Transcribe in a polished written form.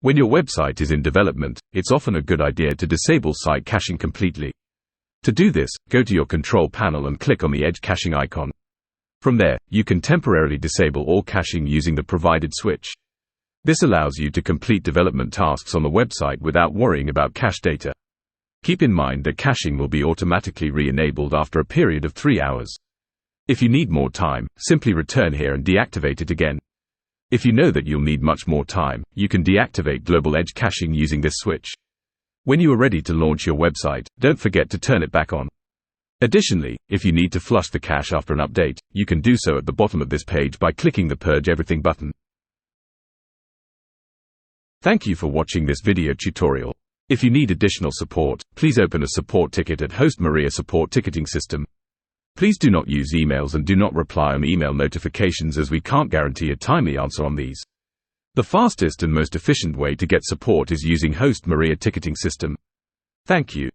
When your website is in development, it's often a good idea to disable site caching completely. To do this, go to your control panel and click on the Edge caching icon. From there, you can temporarily disable all caching using the provided switch. This allows you to complete development tasks on the website without worrying about cache data. Keep in mind that caching will be automatically re-enabled after a period of 3 hours. If you need more time, simply return here and deactivate it again. If you know that you'll need much more time, you can deactivate global edge caching using this switch. When you are ready to launch your website, don't forget to turn it back on. Additionally, if you need to flush the cache after an update, you can do so at the bottom of this page by clicking the Purge Everything button. Thank you for watching this video tutorial. If you need additional support, please open a support ticket at Host Maria Support Ticketing System. Please do not use emails and do not reply on email notifications, as we can't guarantee a timely answer on these. The fastest and most efficient way to get support is using Host Maria Ticketing System. Thank you.